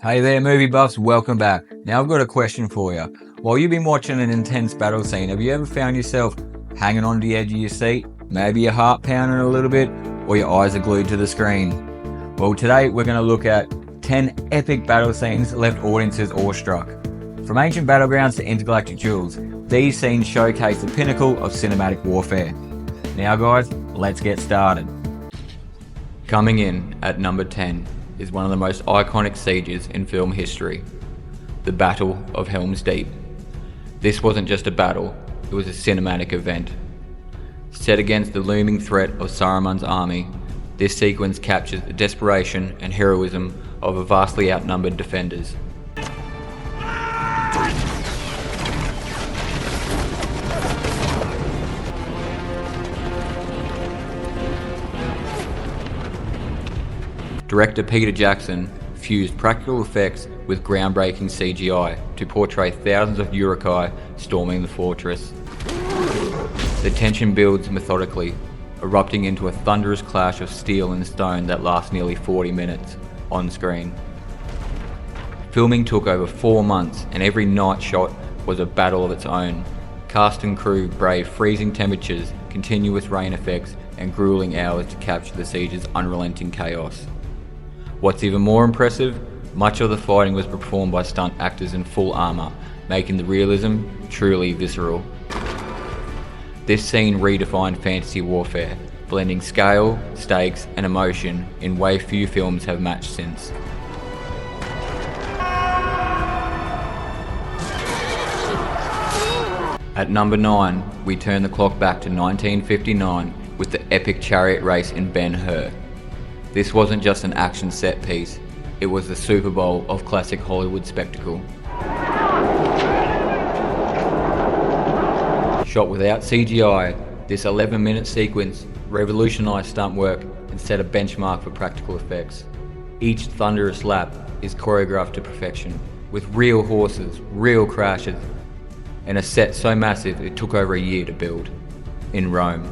Hey there movie buffs, welcome back. Now I've got a question for you. While you've been watching an intense battle scene, have you ever found yourself hanging on the edge of your seat? Maybe your heart pounding a little bit, or your eyes are glued to the screen? Well, today we're going to look at 10 epic battle scenes left audiences awestruck. From ancient battlegrounds to intergalactic duels, these scenes showcase the pinnacle of cinematic warfare. Now guys, let's get started. Coming in at number 10 is one of the most iconic sieges in film history, the Battle of Helm's Deep. This wasn't just a battle, it was a cinematic event. Set against the looming threat of Saruman's army, this sequence captures the desperation and heroism of a vastly outnumbered defenders. Director Peter Jackson fused practical effects with groundbreaking CGI to portray thousands of Uruk-hai storming the fortress. The tension builds methodically, erupting into a thunderous clash of steel and stone that lasts nearly 40 minutes on screen. Filming took over 4 months, and every night shot was a battle of its own. Cast and crew braved freezing temperatures, continuous rain effects, and grueling hours to capture the siege's unrelenting chaos. What's even more impressive, much of the fighting was performed by stunt actors in full armour, making the realism truly visceral. This scene redefined fantasy warfare, blending scale, stakes and emotion in ways few films have matched since. At number 9, we turn the clock back to 1959 with the epic chariot race in Ben-Hur. This wasn't just an action set piece, it was the Super Bowl of classic Hollywood spectacle. Shot without CGI, this 11-minute sequence revolutionised stunt work and set a benchmark for practical effects. Each thunderous lap is choreographed to perfection, with real horses, real crashes, and a set so massive it took over a year to build, in Rome.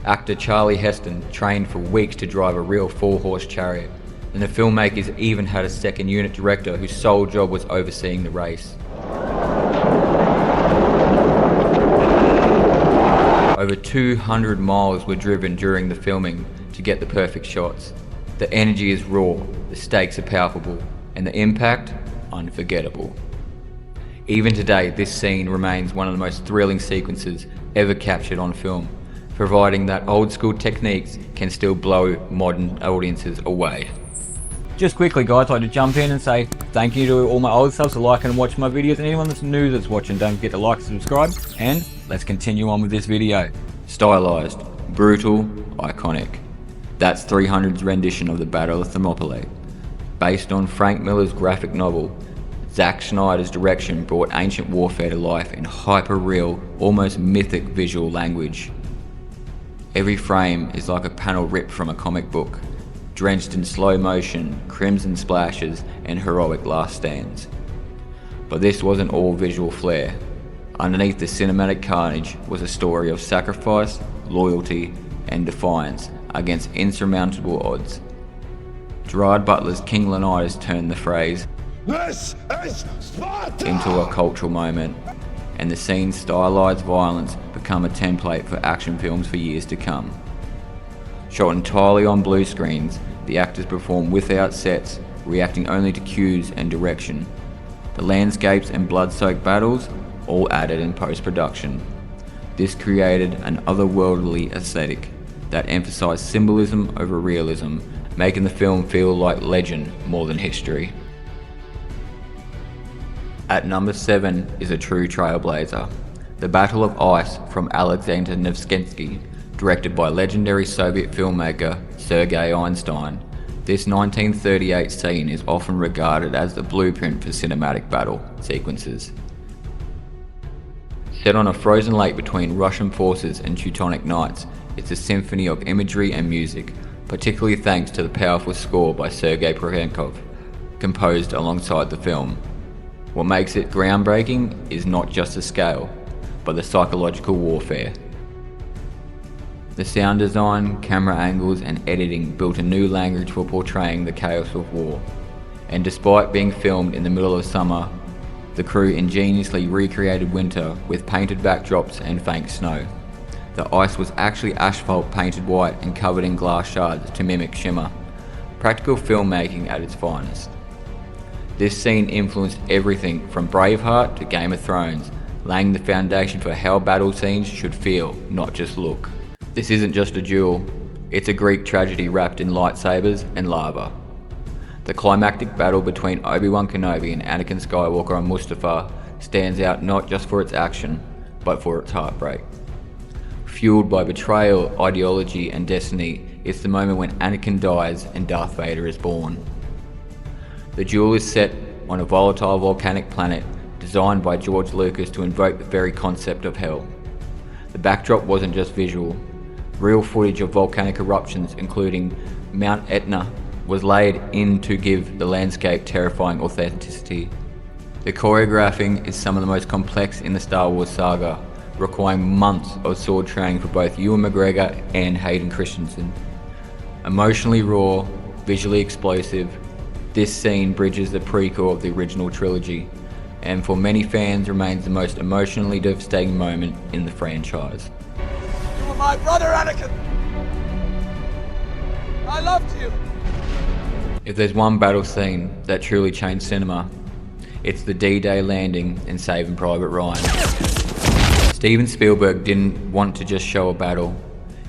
Actor Charlie Heston trained for weeks to drive a real 4-horse chariot, and the filmmakers even had a second unit director whose sole job was overseeing the race. Over 200 miles were driven during the filming to get the perfect shots. The energy is raw, the stakes are palpable, and the impact unforgettable. Even today, this scene remains one of the most thrilling sequences ever captured on film, providing that old school techniques can still blow modern audiences away. Just quickly guys, I'd like to jump in and say thank you to all my old subs for liking and watching my videos, and anyone that's new that's watching, don't forget to like and subscribe, and let's continue on with this video. Stylized, brutal, iconic. That's 300's rendition of the Battle of Thermopylae. Based on Frank Miller's graphic novel, Zack Snyder's direction brought ancient warfare to life in hyper-real, almost mythic visual language. Every frame is like a panel ripped from a comic book, drenched in slow motion, crimson splashes, and heroic last stands. But this wasn't all visual flair. Underneath the cinematic carnage was a story of sacrifice, loyalty, and defiance against insurmountable odds. Gerard Butler's King Leonidas turned the phrase "This is Sparta" into a cultural moment, and the scene's stylized violence become a template for action films for years to come. Shot entirely on blue screens, the actors perform without sets, reacting only to cues and direction. The landscapes and blood-soaked battles, all added in post-production. This created an otherworldly aesthetic that emphasized symbolism over realism, making the film feel like legend more than history. At number 7 is a true trailblazer, the Battle of Ice from Alexander Nevsky, directed by legendary Soviet filmmaker Sergei Einstein. This 1938 scene is often regarded as the blueprint for cinematic battle sequences. Set on a frozen lake between Russian forces and Teutonic knights, it's a symphony of imagery and music, particularly thanks to the powerful score by Sergei Prokofiev, composed alongside the film. What makes it groundbreaking is not just the scale, but the psychological warfare. The sound design, camera angles and editing built a new language for portraying the chaos of war. And despite being filmed in the middle of summer, the crew ingeniously recreated winter with painted backdrops and fake snow. The ice was actually asphalt painted white and covered in glass shards to mimic shimmer. Practical filmmaking at its finest. This scene influenced everything from Braveheart to Game of Thrones, laying the foundation for how battle scenes should feel, not just look. This isn't just a duel, it's a Greek tragedy wrapped in lightsabers and lava. The climactic battle between Obi-Wan Kenobi and Anakin Skywalker on Mustafar stands out not just for its action, but for its heartbreak. Fueled by betrayal, ideology, and destiny, it's the moment when Anakin dies and Darth Vader is born. The duel is set on a volatile volcanic planet designed by George Lucas to invoke the very concept of hell. The backdrop wasn't just visual. Real footage of volcanic eruptions, including Mount Etna, was laid in to give the landscape terrifying authenticity. The choreographing is some of the most complex in the Star Wars saga, requiring months of sword training for both Ewan McGregor and Hayden Christensen. Emotionally raw, visually explosive, this scene bridges the prequel of the original trilogy, and for many fans remains the most emotionally devastating moment in the franchise. You were my brother, Anakin! I loved you! If there's one battle scene that truly changed cinema, it's the D-Day landing in Saving Private Ryan. Steven Spielberg didn't want to just show a battle,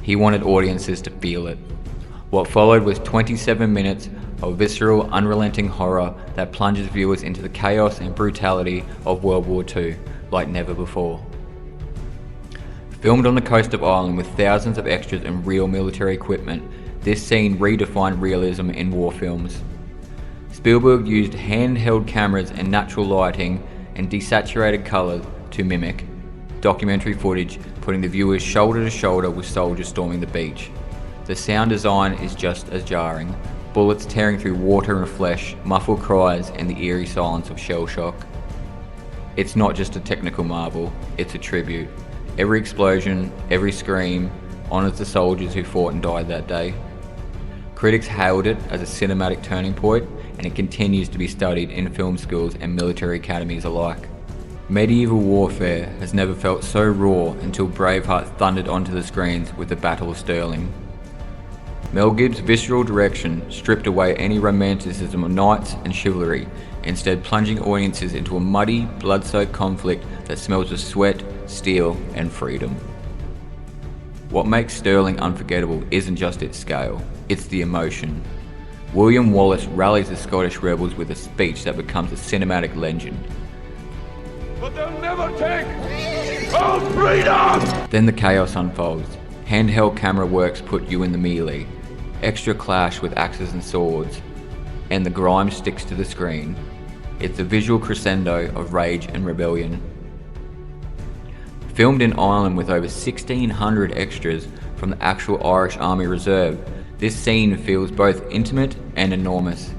he wanted audiences to feel it. What followed was 27 minutes of visceral, unrelenting horror that plunges viewers into the chaos and brutality of World War II like never before. Filmed on the coast of Ireland with thousands of extras and real military equipment, this scene redefined realism in war films. Spielberg used handheld cameras and natural lighting and desaturated colours to mimic documentary footage, putting the viewers shoulder to shoulder with soldiers storming the beach. The sound design is just as jarring. Bullets tearing through water and flesh, muffled cries, and the eerie silence of shell shock. It's not just a technical marvel, it's a tribute. Every explosion, every scream, honours the soldiers who fought and died that day. Critics hailed it as a cinematic turning point, and it continues to be studied in film schools and military academies alike. Medieval warfare has never felt so raw until Braveheart thundered onto the screens with the Battle of Stirling. Mel Gibbs' visceral direction stripped away any romanticism of knights and chivalry, instead plunging audiences into a muddy, blood-soaked conflict that smells of sweat, steel, and freedom. What makes Stirling unforgettable isn't just its scale, it's the emotion. William Wallace rallies the Scottish rebels with a speech that becomes a cinematic legend. But they'll never take our freedom! Then the chaos unfolds. Handheld camera works put you in the melee. Extra clash with axes and swords, and the grime sticks to the screen. It's a visual crescendo of rage and rebellion. Filmed in Ireland with over 1,600 extras from the actual Irish Army Reserve, this scene feels both intimate and enormous.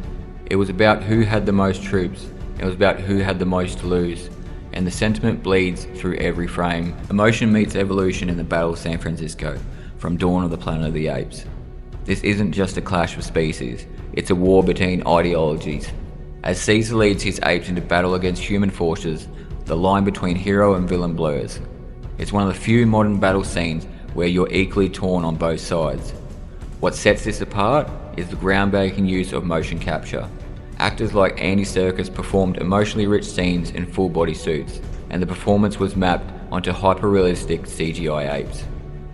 It was about who had the most troops, it was about who had the most to lose, and the sentiment bleeds through every frame. Emotion meets evolution in the Battle of San Francisco, from Dawn of the Planet of the Apes. This isn't just a clash of species, it's a war between ideologies. As Caesar leads his apes into battle against human forces, the line between hero and villain blurs. It's one of the few modern battle scenes where you're equally torn on both sides. What sets this apart is the groundbreaking use of motion capture. Actors like Andy Serkis performed emotionally rich scenes in full-body suits, and the performance was mapped onto hyper-realistic CGI apes.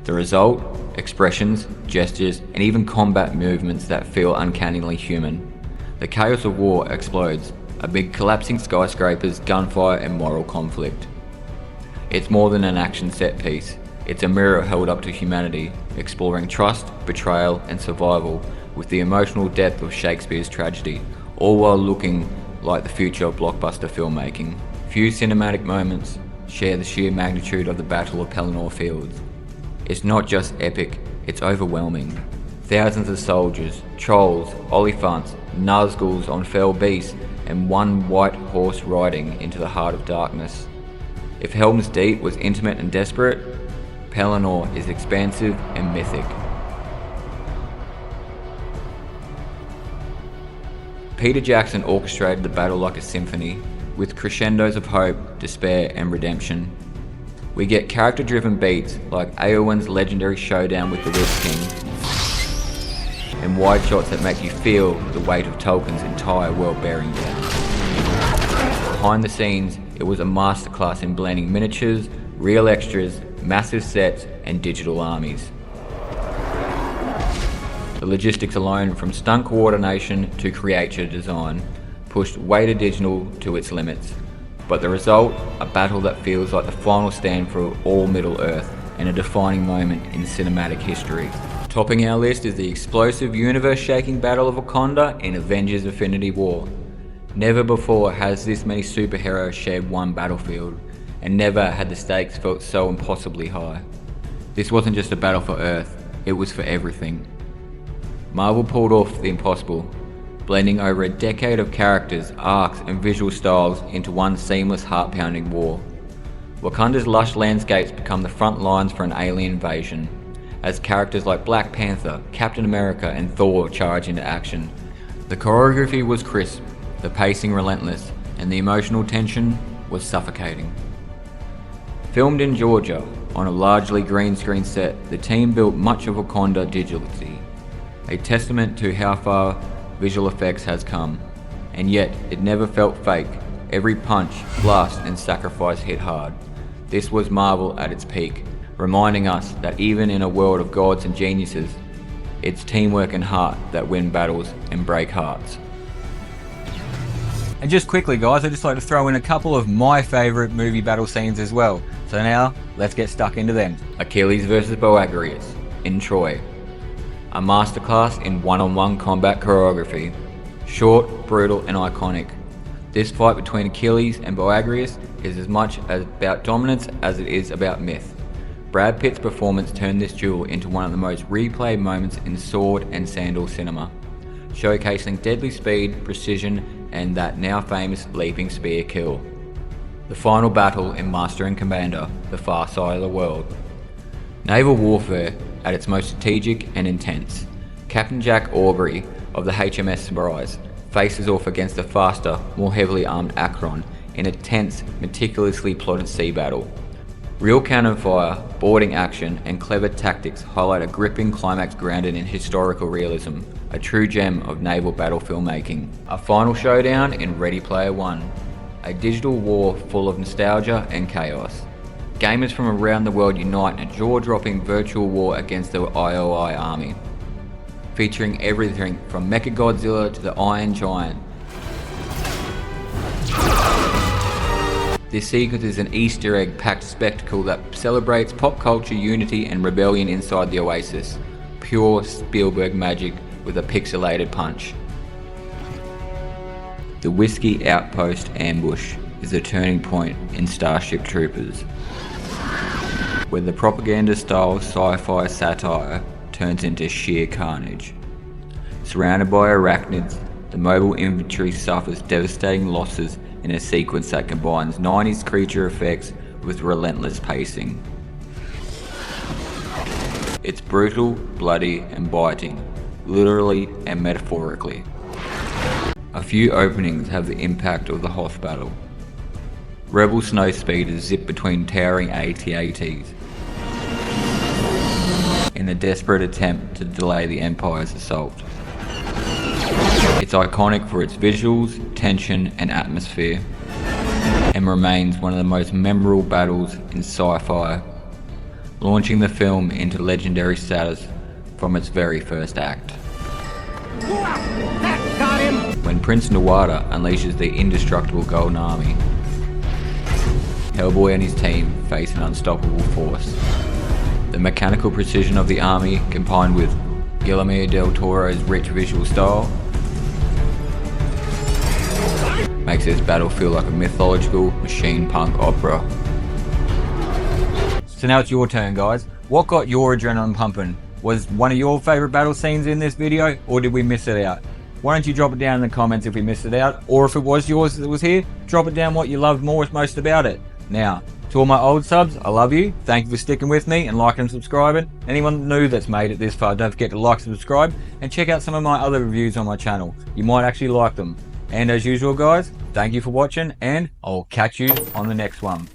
The result? Expressions, gestures, and even combat movements that feel uncannily human. The chaos of war explodes, amid collapsing skyscrapers, gunfire, and moral conflict. It's more than an action set piece. It's a mirror held up to humanity, exploring trust, betrayal, and survival with the emotional depth of Shakespeare's tragedy, all while looking like the future of blockbuster filmmaking. Few cinematic moments share the sheer magnitude of the Battle of Pelennor Fields. It's not just epic, it's overwhelming. Thousands of soldiers, trolls, olifants, Nazguls on fell beasts, and one white horse riding into the heart of darkness. If Helm's Deep was intimate and desperate, Pelennor is expansive and mythic. Peter Jackson orchestrated the battle like a symphony, with crescendos of hope, despair, and redemption. We get character-driven beats like Eowyn's legendary showdown with the Witch King, and wide shots that make you feel the weight of Tolkien's entire world bearing down. Behind the scenes, it was a masterclass in blending miniatures, real extras, massive sets, and digital armies. The logistics alone, from stunt coordination to creature design, pushed weighted digital to its limits. But the result, a battle that feels like the final stand for all Middle-earth and a defining moment in cinematic history. Topping our list is the explosive, universe-shaking Battle of Wakanda in Avengers Infinity War. Never before has this many superheroes shared one battlefield, and never had the stakes felt so impossibly high. This wasn't just a battle for Earth, it was for everything. Marvel pulled off the impossible, blending over a decade of characters, arcs, and visual styles into one seamless, heart-pounding war. Wakanda's lush landscapes become the front lines for an alien invasion, as characters like Black Panther, Captain America, and Thor charge into action. The choreography was crisp, the pacing relentless, and the emotional tension was suffocating. Filmed in Georgia, on a largely green screen set, the team built much of Wakanda digitally, a testament to how far visual effects has come, and yet it never felt fake. Every punch, blast, and sacrifice hit hard. This was Marvel at its peak, reminding us that even in a world of gods and geniuses, it's teamwork and heart that win battles and break hearts. And just quickly guys, I'd just like to throw in a couple of my favourite movie battle scenes as well. So now, let's get stuck into them. Achilles versus Boagrius in Troy. A masterclass in one-on-one combat choreography. Short, brutal, and iconic. This fight between Achilles and Boagrius is as much about dominance as it is about myth. Brad Pitt's performance turned this duel into one of the most replayed moments in sword and sandal cinema, showcasing deadly speed, precision, and that now famous leaping spear kill. The final battle in Master and Commander, The Far Side of the World. Naval warfare at its most strategic and intense. Captain Jack Aubrey of the HMS Surprise faces off against the faster, more heavily armed Acheron in a tense, meticulously plotted sea battle. Real cannon fire, boarding action, and clever tactics highlight a gripping climax grounded in historical realism, a true gem of naval battle filmmaking. A final showdown in Ready Player One, a digital war full of nostalgia and chaos. Gamers from around the world unite in a jaw-dropping virtual war against the IOI army, featuring everything from Mechagodzilla to the Iron Giant. This sequence is an Easter egg-packed spectacle that celebrates pop culture unity and rebellion inside the Oasis. Pure Spielberg magic with a pixelated punch. The Whiskey Outpost ambush is a turning point in Starship Troopers, where the propaganda-style sci-fi satire turns into sheer carnage. Surrounded by arachnids, the mobile infantry suffers devastating losses in a sequence that combines 90s creature effects with relentless pacing. It's brutal, bloody, and biting, literally and metaphorically. A few openings have the impact of the Hoth battle. Rebel snow speeders zip between towering AT-ATs in a desperate attempt to delay the Empire's assault. It's iconic for its visuals, tension, and atmosphere, and remains one of the most memorable battles in sci-fi, launching the film into legendary status from its very first act. Got him! When Prince Nawada unleashes the indestructible Golden Army, Hellboy and his team face an unstoppable force. The mechanical precision of the army, combined with Guillermo del Toro's rich visual style, makes this battle feel like a mythological machine punk opera. So now it's your turn guys. What got your adrenaline pumping? Was one of your favourite battle scenes in this video, or did we miss it out? Why don't you drop it down in the comments if we missed it out, or if it was yours that was here, drop it down what you loved most about it. Now, To all my old subs, I love you. Thank you for sticking with me and liking and subscribing. Anyone new that's made it this far, don't forget to like, subscribe, and check out some of my other reviews on my channel. You might actually like them. And as usual guys, thank you for watching, and I'll catch you on the next one.